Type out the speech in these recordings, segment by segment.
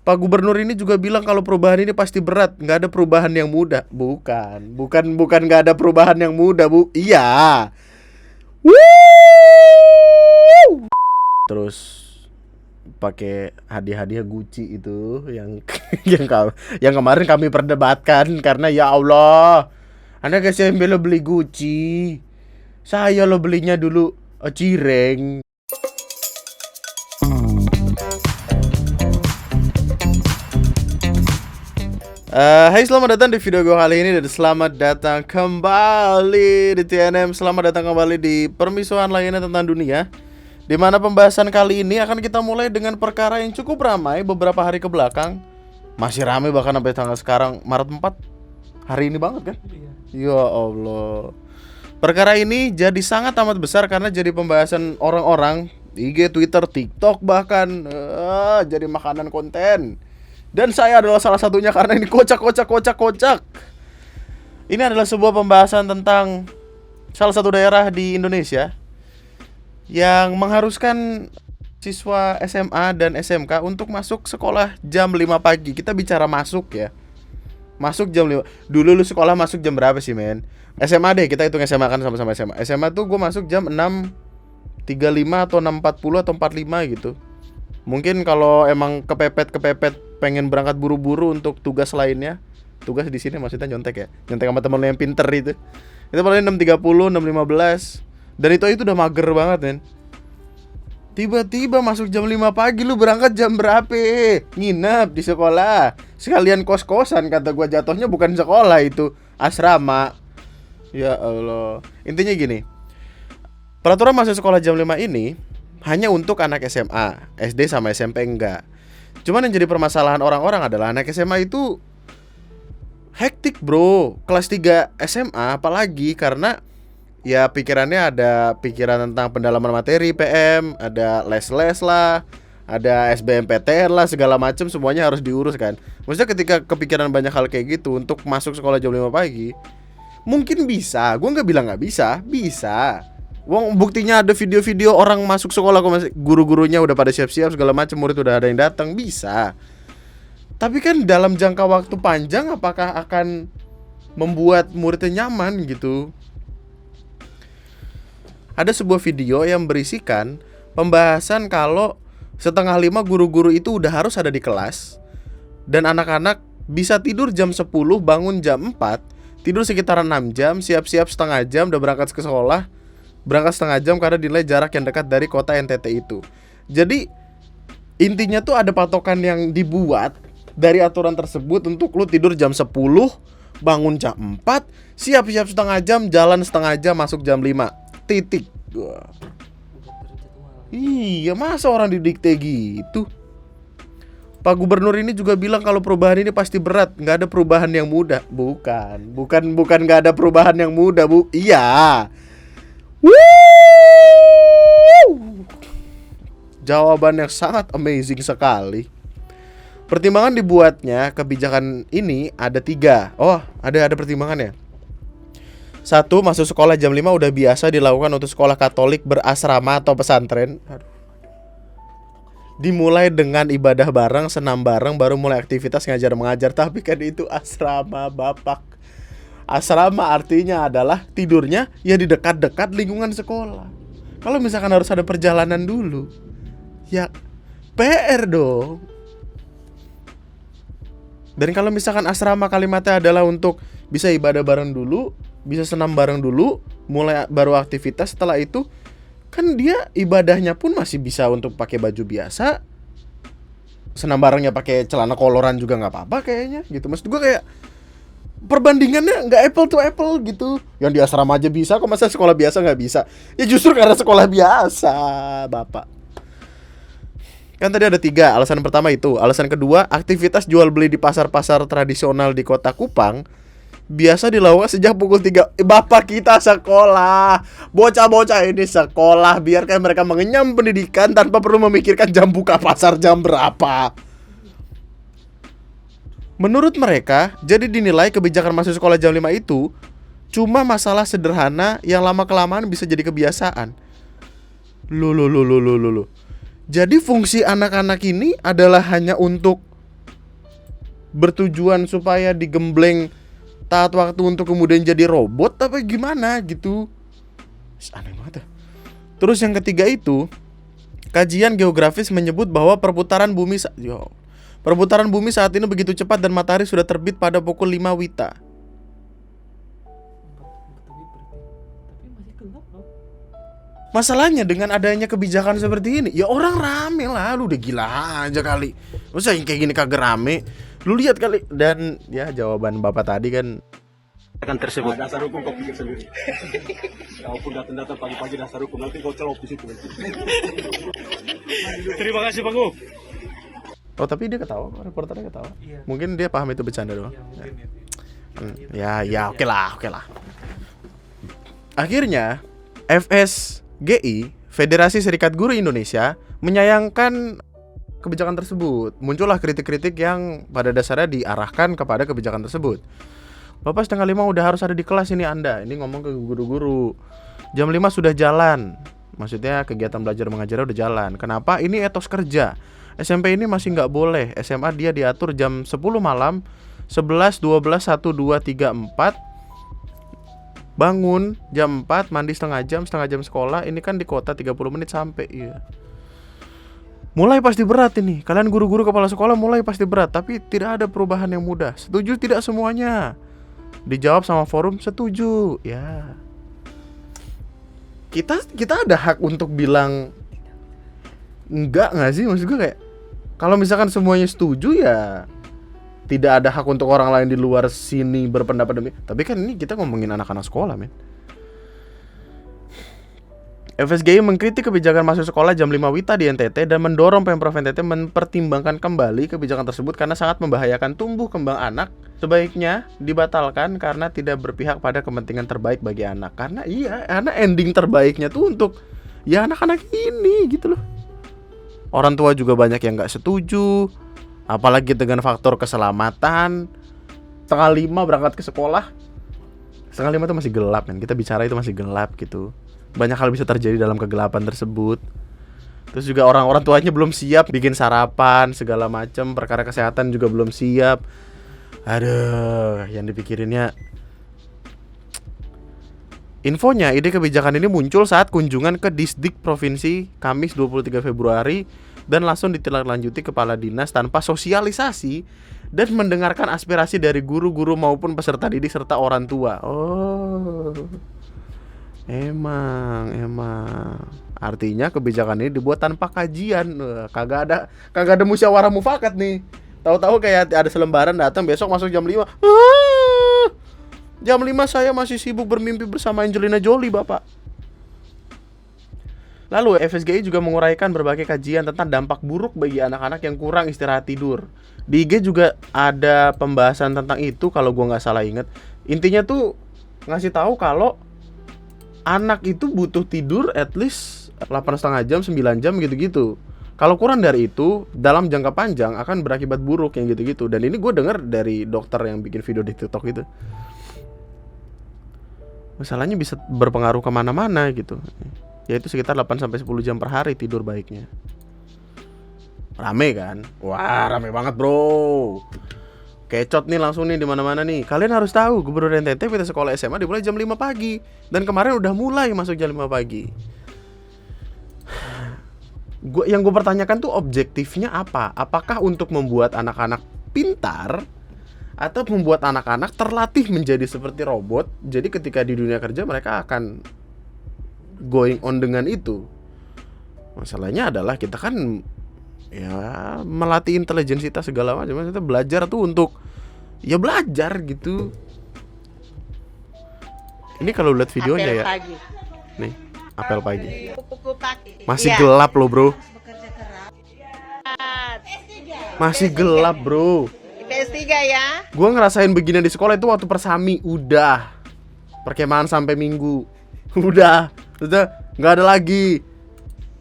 Pak Gubernur ini juga bilang kalau perubahan ini pasti berat, nggak ada perubahan yang mudah. Bukan nggak ada perubahan yang mudah, Bu. Iya. Wuh. Terus pakai hadiah-hadiah Gucci itu yang yang kemarin kami perdebatkan karena ya Allah, Anda ke SMP lo beli Gucci, saya lo belinya dulu cireng. Hai, selamat datang di video gue kali ini dan selamat datang kembali di TNM. Selamat datang kembali di permisuan lainnya tentang dunia, di mana pembahasan kali ini akan kita mulai dengan perkara yang cukup ramai beberapa hari ke belakang. Masih ramai bahkan sampai tanggal sekarang, Maret 4. Hari ini banget kan? Ya Allah. Perkara ini jadi sangat amat besar karena jadi pembahasan orang-orang IG, Twitter, TikTok bahkan jadi makanan konten. Dan saya adalah salah satunya karena ini kocak. Ini adalah sebuah pembahasan tentang salah satu daerah di Indonesia yang mengharuskan siswa SMA dan SMK untuk masuk sekolah jam 5 pagi. Kita bicara masuk ya. Masuk jam 5. Dulu lu sekolah masuk jam berapa sih, men? SMA deh, kita hitung SMA kan sama-sama SMA. SMA tuh gue masuk jam 6.35 atau 6.40 atau 45 gitu. Mungkin kalau emang kepepet pengen berangkat buru-buru untuk tugas lainnya. Tugas di sini maksudnya nyontek ya. Nyontek sama temen lo yang pinter itu. Itu paling 6.30, 6.15. Dan itu udah mager banget, men. Tiba-tiba masuk jam 5 pagi, lu berangkat jam berapa? Nginep di sekolah. Sekalian kos-kosan, kata gua, jatuhnya bukan sekolah itu, asrama. Ya Allah. Intinya gini. Peraturan masuk sekolah jam 5 ini hanya untuk anak SMA, SD sama SMP enggak. Cuman yang jadi permasalahan orang-orang adalah anak SMA itu hektik, bro. Kelas 3 SMA apalagi, karena ya pikirannya ada pikiran tentang pendalaman materi PM, ada les-les lah, ada SBMPTN lah, segala macam, semuanya harus diurus kan. Maksudnya ketika kepikiran banyak hal kayak gitu untuk masuk sekolah jam 5 pagi, mungkin bisa. Gue nggak bilang nggak bisa, bisa. Wong buktinya ada video-video orang masuk sekolah kok, guru-gurunya udah pada siap-siap segala macam, murid udah ada yang datang, bisa. Tapi kan dalam jangka waktu panjang apakah akan membuat muridnya nyaman gitu? Ada sebuah video yang berisikan pembahasan kalau 4:30 guru-guru itu udah harus ada di kelas, dan anak-anak bisa tidur jam 10, bangun jam 4, tidur sekitar 6 jam, siap-siap setengah jam udah berangkat ke sekolah. Berangkat setengah jam karena dinilai jarak yang dekat dari kota NTT itu. Jadi intinya tuh ada patokan yang dibuat dari aturan tersebut untuk lu tidur jam 10, bangun jam 4, siap-siap setengah jam, jalan setengah jam, masuk jam 5. Titik. Wah. Iya, masa orang didikte gitu? Pak Gubernur ini juga bilang kalau perubahan ini pasti berat, nggak ada perubahan yang mudah. Bukan nggak ada perubahan yang mudah, Bu. Iya. Jawaban yang sangat amazing sekali. Pertimbangan dibuatnya kebijakan ini ada 3. Oh, ada pertimbangannya. 1, masuk sekolah jam 5 udah biasa dilakukan untuk sekolah Katolik berasrama atau pesantren. Dimulai dengan ibadah bareng, senam bareng, baru mulai aktivitas ngajar mengajar. Tapi kan itu asrama, Bapak. Asrama artinya adalah tidurnya ya di dekat-dekat lingkungan sekolah. Kalau misalkan harus ada perjalanan dulu, ya PR dong. Dan kalau misalkan asrama kalimatnya adalah untuk bisa ibadah bareng dulu, bisa senam bareng dulu, mulai baru aktivitas, setelah itu kan dia ibadahnya pun masih bisa untuk pakai baju biasa. Senam barengnya pakai celana koloran juga nggak apa-apa kayaknya gitu. Maksud gue kayak perbandingannya nggak apple to apple gitu. Yang di asrama aja bisa, kok masa sekolah biasa nggak bisa? Ya justru karena sekolah biasa, Bapak. Kan tadi ada 3, alasan pertama itu. Alasan kedua, aktivitas jual beli di pasar-pasar tradisional di kota Kupang biasa dilakukan sejak pukul 3. Bapak, kita sekolah, bocah-bocah ini sekolah, biarkan mereka mengenyam pendidikan tanpa perlu memikirkan jam buka pasar jam berapa. Menurut mereka, jadi dinilai kebijakan masuk sekolah jam 5 itu cuma masalah sederhana yang lama-kelamaan bisa jadi kebiasaan. Loh. Jadi fungsi anak-anak ini adalah hanya untuk bertujuan supaya digembleng taat waktu untuk kemudian jadi robot apa gimana gitu. Aneh banget ya. Terus yang ketiga itu, kajian geografis menyebut bahwa perputaran bumi saat ini begitu cepat dan matahari sudah terbit pada pukul 5 WITA. Masalahnya dengan adanya kebijakan seperti ini, ya orang rame lah, lu udah gila aja kali. Masa yang kayak gini kagak rame? Lu lihat kali. Dan ya jawaban Bapak tadi kan akan tersebut. Dasar hukum kau pikir sendiri. Kau pun datang pagi-pagi dasar hukum, nanti kau celop di situ. Terima kasih Bang U. oh tapi dia ketawa, reporternya ketawa. Iya. Mungkin dia paham itu bercanda doang. Ya, mungkin itu. Ya oke lah. Akhirnya FSGI, Federasi Serikat Guru Indonesia, menyayangkan kebijakan tersebut. Muncullah kritik-kritik yang pada dasarnya diarahkan kepada kebijakan tersebut. Bapak 4:30 udah harus ada di kelas ini Anda. Ini ngomong ke guru-guru. Jam 5 sudah jalan. Maksudnya kegiatan belajar mengajarnya udah jalan. Kenapa? Ini etos kerja. SMP ini masih nggak boleh. SMA dia diatur jam 10 malam, 11, 12, 1, 2, 3, 4. Bangun jam 4, mandi setengah jam sekolah. Ini kan di kota 30 menit sampai. Iya. Mulai pasti berat ini. Kalian guru-guru kepala sekolah mulai pasti berat. Tapi tidak ada perubahan yang mudah. Setuju tidak semuanya? Dijawab sama forum setuju. Ya. Kita ada hak untuk bilang enggak sih? Maksud gue kayak kalau misalkan semuanya setuju ya tidak ada hak untuk orang lain di luar sini berpendapat demi. Tapi kan ini kita ngomongin anak-anak sekolah, men. FSGI mengkritik kebijakan masuk sekolah jam 5 WITA di NTT dan mendorong Pemprov NTT mempertimbangkan kembali kebijakan tersebut karena sangat membahayakan tumbuh kembang anak. Sebaiknya dibatalkan karena tidak berpihak pada kepentingan terbaik bagi anak. Karena ending terbaiknya tuh untuk ya anak-anak ini gitu loh. Orang tua juga banyak yang gak setuju. Apalagi dengan faktor keselamatan. 4:30 berangkat ke sekolah. 4:30 itu masih gelap kan. Kita bicara itu masih gelap gitu. Banyak hal bisa terjadi dalam kegelapan tersebut. Terus juga orang-orang tuanya belum siap bikin sarapan segala macam, perkara kesehatan juga belum siap. Aduh, yang dipikirinnya. Infonya, ide kebijakan ini muncul saat kunjungan ke Disdik Provinsi Kamis 23 Februari dan langsung ditindaklanjuti kepala dinas tanpa sosialisasi dan mendengarkan aspirasi dari guru-guru maupun peserta didik serta orang tua. Oh. Emang artinya kebijakan ini dibuat tanpa kajian. Kagak ada musyawarah mufakat nih. Tahu-tahu kayak ada selembaran datang besok masuk jam 5. Jam 5 saya masih sibuk bermimpi bersama Angelina Jolie, Bapak. Lalu FSGI juga menguraikan berbagai kajian tentang dampak buruk bagi anak-anak yang kurang istirahat tidur. Di IG juga ada pembahasan tentang itu kalau gua nggak salah inget. Intinya tuh ngasih tahu kalau anak itu butuh tidur at least 8,5 jam, 9 jam gitu-gitu. Kalau kurang dari itu, dalam jangka panjang akan berakibat buruk yang gitu-gitu. Dan ini gue dengar dari dokter yang bikin video di TikTok itu. Masalahnya bisa berpengaruh kemana-mana gitu. Yaitu sekitar 8-10 jam per hari tidur baiknya. Rame kan? Wah, rame banget bro. Kecot nih langsung nih di mana-mana nih. Kalian harus tahu, Gubernur NTT pindah sekolah SMA dimulai jam 5 pagi. Dan kemarin udah mulai masuk jam 5 pagi. Yang gue pertanyakan tuh objektifnya apa? Apakah untuk membuat anak-anak pintar atau membuat anak-anak terlatih menjadi seperti robot? Jadi ketika di dunia kerja mereka akan going on dengan itu. Masalahnya adalah kita kan ya melatih intelijensitas segala macam. Kita belajar tuh untuk ya belajar gitu. Ini kalau lihat videonya ya. Pagi. Nih, apel pagi. Kuku pagi. Masih Iya. gelap loh, Bro. Masih gelap, Bro. PS3 ya. Gua ngerasain begini di sekolah itu waktu persami, udah. Perkemahan sampai Minggu. Udah nggak ada lagi.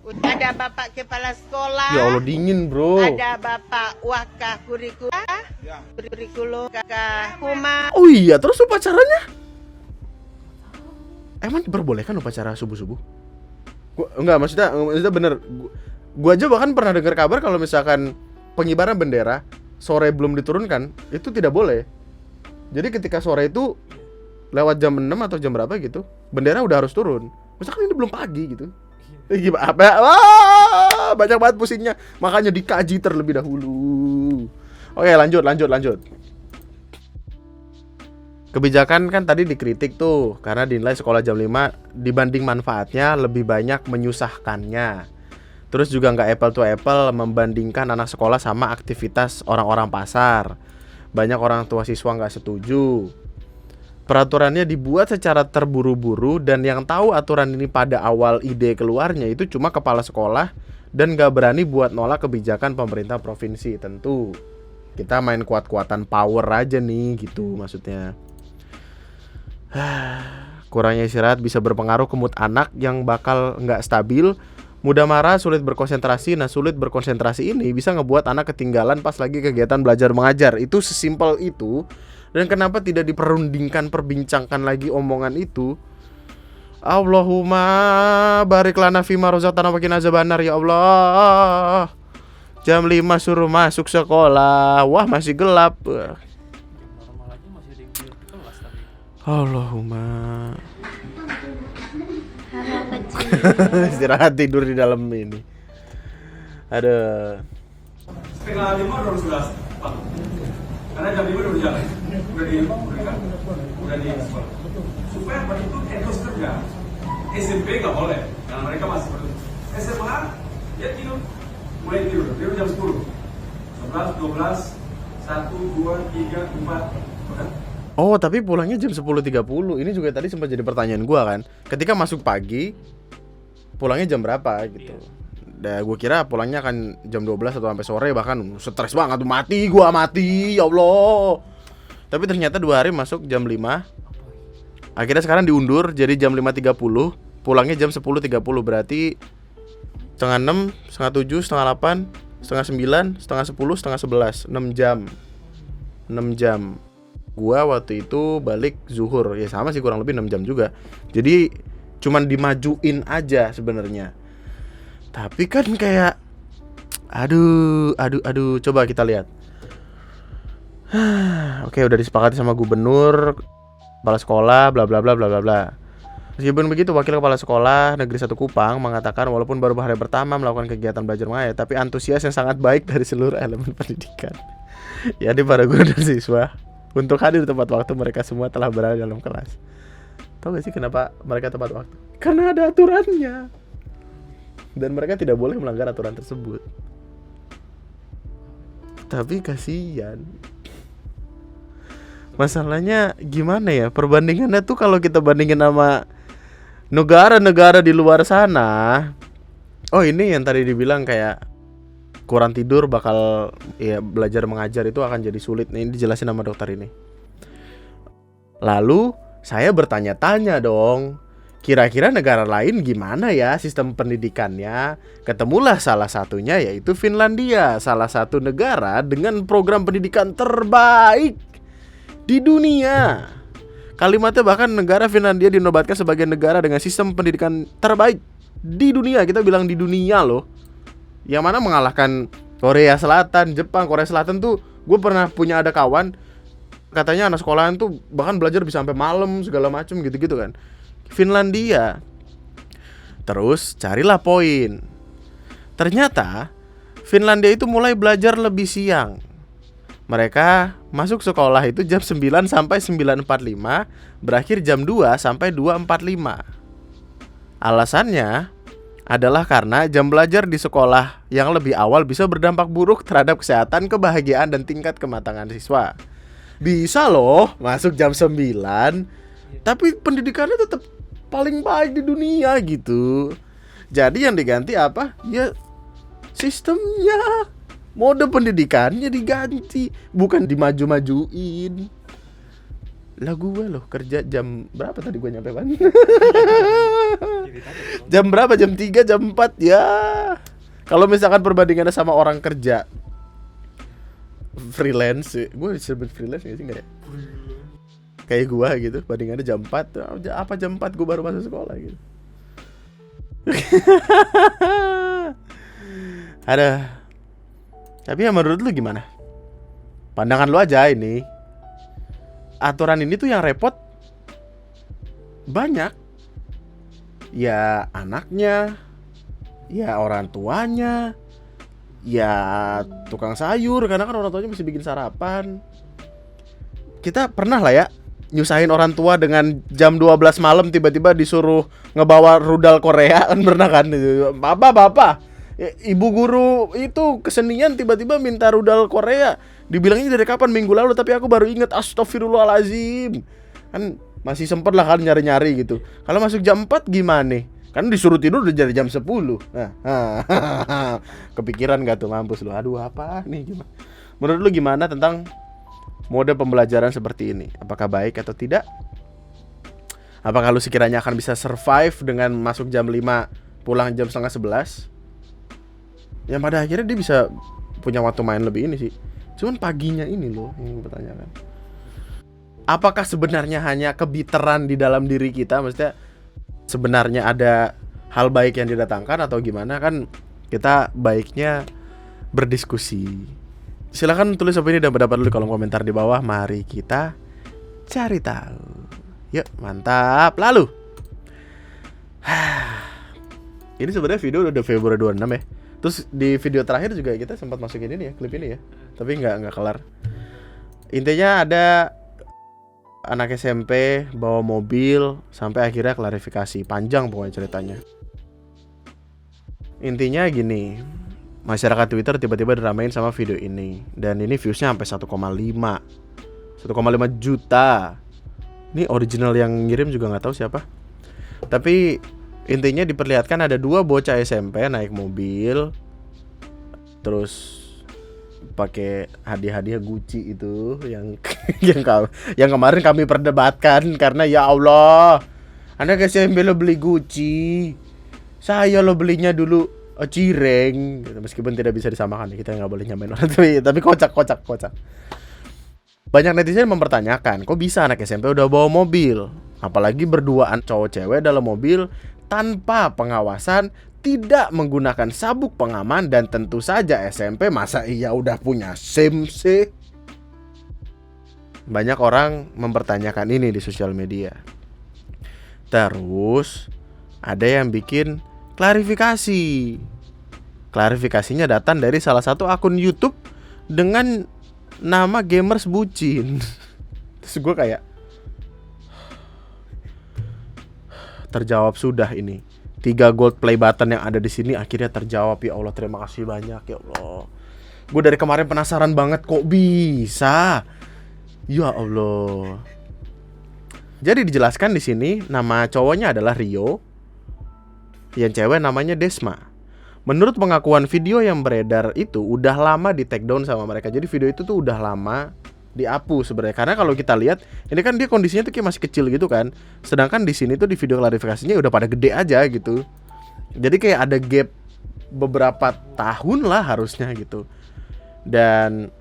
Udah ada Bapak Kepala Sekolah. Ya Allah dingin, Bro. Ada Bapak Wakah Kurikulum Kakak Huma. Oh iya, terus upacaranya? Emang diperbolehkan upacara subuh-subuh? Enggak, maksudnya bener. Gua aja bahkan pernah dengar kabar kalau misalkan pengibaran bendera sore belum diturunkan, itu tidak boleh. Jadi ketika sore itu lewat jam 6 atau jam berapa gitu, bendera udah harus turun. Misalkan ini belum pagi gitu. Gimana? Apa? Wah, banyak banget pusingnya. Makanya dikaji terlebih dahulu. Oke, lanjut. Kebijakan kan tadi dikritik tuh karena dinilai sekolah jam 5 dibanding manfaatnya lebih banyak menyusahkannya. Terus juga nggak apple to apple membandingkan anak sekolah sama aktivitas orang-orang pasar. Banyak orang tua siswa nggak setuju. Peraturannya dibuat secara terburu-buru dan yang tahu aturan ini pada awal ide keluarnya itu cuma kepala sekolah dan nggak berani buat nolak kebijakan pemerintah provinsi. Tentu kita main kuat-kuatan power aja nih gitu maksudnya. Kurangnya istirahat bisa berpengaruh ke mood anak yang bakal nggak stabil, mudah marah, sulit berkonsentrasi. Nah, sulit berkonsentrasi ini bisa ngebuat anak ketinggalan pas lagi kegiatan belajar mengajar. Itu sesimpel itu. Dan kenapa tidak diperundingkan, perbincangkan lagi omongan itu? Allahumma barik lana fima razaqtana wa qina azabannar ya Allah. Jam 5 suruh masuk sekolah. Wah, masih gelap. Allahumma istirahat tidur di dalam ini. Ada Setengah 5 udah sudah Pak. Karena jam 5 udah jalan. Udah di sekolah. Supaya apa itu etos kerja. SMP nggak boleh, karena mereka masih berdua. SMA ya tidur, mulai tidur jam 10, 11, 12, 1, 2, 3, 4, kan? Oh, tapi pulangnya jam 10.30. Ini juga tadi sempat jadi pertanyaan gua kan. Ketika masuk pagi, pulangnya jam berapa gitu. Gue kira pulangnya akan jam 12 atau sampai sore, bahkan stres banget tuh, mati, ya Allah. Tapi ternyata 2 hari masuk jam 5. Akhirnya sekarang diundur jadi jam 5.30, pulangnya jam 10.30, berarti setengah 6, setengah 7, setengah 8, setengah 9, setengah 10, setengah 11, 6 jam. 6 jam. Gua waktu itu balik zuhur, ya sama sih kurang lebih 6 jam juga. Jadi cuman dimajuin aja sebenarnya. Tapi kan kayak aduh, coba kita lihat. Oke, udah disepakati sama gubernur, kepala sekolah, bla bla bla bla bla bla. Meskipun begitu, Wakil Kepala Sekolah Negeri 1 Kupang mengatakan walaupun baru hari pertama melakukan kegiatan belajar mengajar, tapi antusias yang sangat baik dari seluruh elemen pendidikan, yakni para guru dan siswa, untuk hadir tepat waktu. Mereka semua telah berada dalam kelas. Tahu gak sih kenapa mereka tepat waktu? Karena ada aturannya. Dan mereka tidak boleh melanggar aturan tersebut. Tapi kasihan. Masalahnya gimana ya? Perbandingannya tuh kalau kita bandingin sama negara-negara di luar sana. Oh, ini yang tadi dibilang kayak kurang tidur bakal ya belajar mengajar itu akan jadi sulit. Ini dijelasin sama dokter ini. Lalu saya bertanya-tanya dong, kira-kira negara lain gimana ya sistem pendidikannya? Ketemulah salah satunya yaitu Finlandia, salah satu negara dengan program pendidikan terbaik di dunia. Kalimatnya bahkan negara Finlandia dinobatkan sebagai negara dengan sistem pendidikan terbaik di dunia. Kita bilang di dunia loh. Yang mana mengalahkan Korea Selatan, Jepang. Korea Selatan tuh gue pernah punya ada kawan, katanya anak sekolahan tuh bahkan belajar bisa sampai malam segala macem gitu-gitu kan. Finlandia. Terus carilah poin. Ternyata Finlandia itu mulai belajar lebih siang. Mereka masuk sekolah itu jam 9 sampai 9.45, berakhir jam 2 sampai 2.45. Alasannya adalah karena jam belajar di sekolah yang lebih awal bisa berdampak buruk terhadap kesehatan, kebahagiaan, dan tingkat kematangan siswa. Bisa loh masuk jam 9, tapi pendidikannya tetap paling baik di dunia gitu. Jadi yang diganti apa? Ya sistemnya, mode pendidikannya diganti, bukan dimaju-majuin. Lah gue loh kerja jam berapa tadi gue nyampe kan? Jam berapa? Jam 3, jam 4 ya. Kalau misalkan perbandingannya sama orang kerja freelance, gue disebut freelance gak sih? Enggak ya? Kayak gue gitu, bandingannya jam 4. Apa jam 4 gue baru masuk sekolah gitu. Ada. Tapi ya menurut lu gimana? Pandangan lu aja ini. Aturan ini tuh yang repot banyak. Ya anaknya, ya orang tuanya, ya tukang sayur, karena kan orang tuanya mesti bikin sarapan. Kita pernah lah ya nyusahin orang tua dengan jam 12 malam tiba-tiba disuruh ngebawa rudal Korea, kan pernah kan? Bapak, ibu guru itu kesenian tiba-tiba minta rudal Korea. Dibilangnya dari kapan? Minggu lalu, tapi aku baru inget. Astagfirullahalazim. Kan masih sempet lah kan nyari-nyari gitu. Kalau masuk jam 4 gimana? Kan disuruh tidur udah dari jam 10. Kepikiran gak tuh, mampus lu. Aduh, apa nih gimana? Menurut lu gimana tentang mode pembelajaran seperti ini? Apakah baik atau tidak? Apakah lu sekiranya akan bisa survive dengan masuk jam 5, pulang jam setengah 11? Yang pada akhirnya dia bisa punya waktu main lebih ini sih. Cuman paginya ini loh yang bertanyakan. Apakah sebenarnya hanya kebiteran di dalam diri kita? Maksudnya sebenarnya ada hal baik yang didatangkan atau gimana? Kan kita baiknya berdiskusi. Silakan tulis opini dan pendapat dulu di kolom komentar di bawah. Mari kita cari tahu. Yuk, mantap. Lalu ini sebenarnya video udah Februari 26 ya. Terus di video terakhir juga kita sempat masukin ini ya, klip ini ya. Tapi nggak kelar. Intinya ada anak SMP bawa mobil sampai akhirnya klarifikasi. Panjang pokoknya ceritanya. Intinya gini, masyarakat Twitter tiba-tiba diramein sama video ini. Dan ini viewsnya sampai 1,5 juta. Ini original yang ngirim juga nggak tahu siapa. Tapi intinya diperlihatkan ada 2 bocah SMP naik mobil, terus pakai hadiah-hadiah Gucci itu yang yang kemarin kami perdebatkan karena ya Allah, anak SMP lo beli Gucci, saya lo belinya dulu cireng, meskipun tidak bisa disamakan, kita nggak boleh nyamain orang, tapi kocak. Banyak netizen mempertanyakan, kok bisa anak SMP udah bawa mobil, apalagi berduaan cowok cewek dalam mobil tanpa pengawasan, tidak menggunakan sabuk pengaman, dan tentu saja SMP masa iya udah punya SIM sih? Banyak orang mempertanyakan ini di sosial media. Terus ada yang bikin klarifikasi. Klarifikasinya datang dari salah satu akun YouTube dengan nama Gamers Bucin. Terus gue kayak terjawab sudah ini. 3 gold play button yang ada di sini akhirnya terjawab. Ya Allah, terima kasih banyak ya Allah. Gue dari kemarin penasaran banget kok bisa. Ya Allah. Jadi dijelaskan di sini nama cowoknya adalah Rio, yang cewek namanya Desma. Menurut pengakuan video yang beredar itu udah lama di take down sama mereka. Jadi video itu tuh udah lama dihapus sebenarnya. Karena kalau kita lihat, ini kan dia kondisinya tuh kayak masih kecil gitu kan. Sedangkan di sini tuh di video klarifikasinya udah pada gede aja gitu. Jadi kayak ada gap beberapa tahun lah harusnya gitu. Dan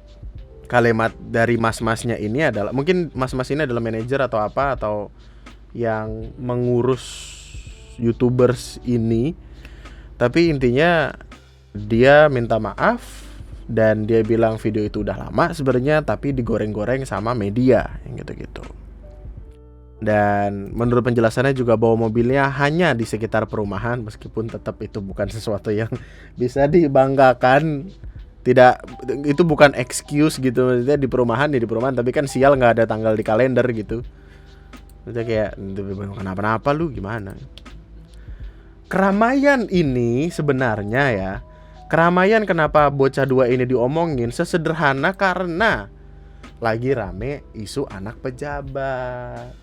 kalimat dari mas-masnya ini adalah, mungkin mas-mas ini adalah manajer atau apa, atau yang mengurus YouTubers ini. Tapi intinya dia minta maaf dan dia bilang video itu udah lama sebenarnya, tapi digoreng-goreng sama media yang gitu-gitu. Dan menurut penjelasannya juga bahwa mobilnya hanya di sekitar perumahan, meskipun tetap itu bukan sesuatu yang bisa dibanggakan. Tidak, itu bukan excuse gitu. Maksudnya di perumahan ya di perumahan, tapi kan sial nggak ada tanggal di kalender gitu. Maksudnya kayak kenapa-napa lu gimana? Keramaian ini sebenarnya ya, keramaian kenapa bocah 2 ini diomongin sesederhana karena lagi rame isu anak pejabat.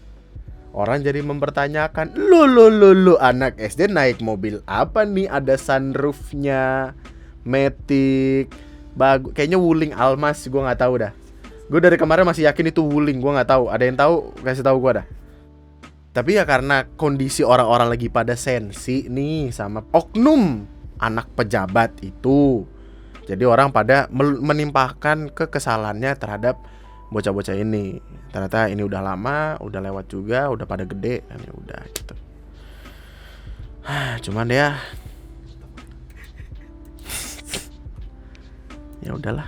Orang jadi mempertanyakan, lu anak SD naik mobil apa nih? Ada sunroofnya, Matic, bagus, kayaknya Wuling Almas, gue nggak tahu dah. Gue dari kemarin masih yakin itu Wuling, gue nggak tahu. Ada yang tahu? Kasih tahu gue dah. Tapi ya karena kondisi orang-orang lagi pada sensi nih sama oknum anak pejabat itu, jadi orang pada menimpahkan kekesalannya terhadap bocah-bocah ini. Ternyata ini udah lama, udah lewat juga, udah pada gede, dan ya udah gitu. Cuman ya udahlah.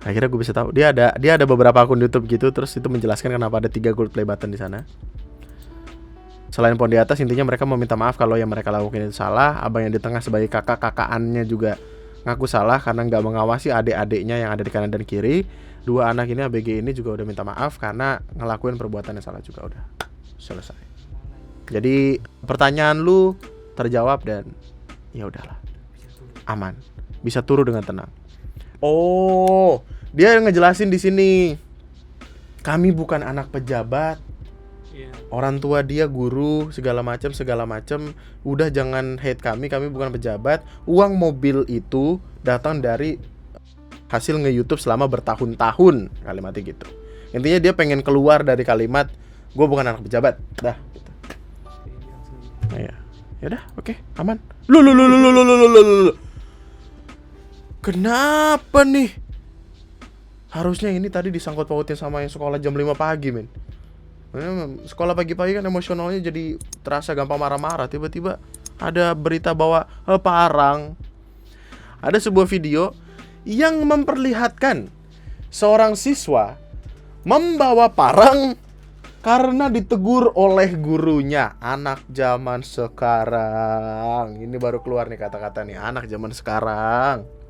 Akhirnya gue bisa tahu dia ada beberapa akun YouTube gitu, terus itu menjelaskan kenapa ada 3 gold play button di sana. Selain poin di atas, intinya mereka meminta maaf kalau yang mereka lakukan itu salah. Abang yang di tengah sebagai kakak-kakaannya juga ngaku salah karena nggak mengawasi adik-adiknya yang ada di kanan dan kiri. 2 anak ini ABG ini juga udah minta maaf karena ngelakuin perbuatan yang salah juga. Udah selesai. Jadi pertanyaan lu terjawab dan ya udahlah, aman, bisa turun dengan tenang. Oh, dia ngejelasin di sini, kami bukan anak pejabat. Orang tua dia guru segala macam. Udah jangan hate kami bukan pejabat. Uang mobil itu datang dari hasil nge-YouTube selama bertahun-tahun, kalimatnya gitu. Intinya dia pengen keluar dari kalimat gue bukan anak pejabat. Dah gitu. Nah, ya. Ya udah, oke, aman. Lu. Kenapa nih? Harusnya ini tadi disangkut pautin sama yang sekolah jam 5 pagi, men. Sekolah pagi-pagi kan emosionalnya jadi terasa gampang marah-marah. Tiba-tiba ada berita bahwa parang. Ada sebuah video yang memperlihatkan seorang siswa membawa parang karena ditegur oleh gurunya. Anak zaman sekarang. Ini baru keluar nih kata-kata nih, anak zaman sekarang.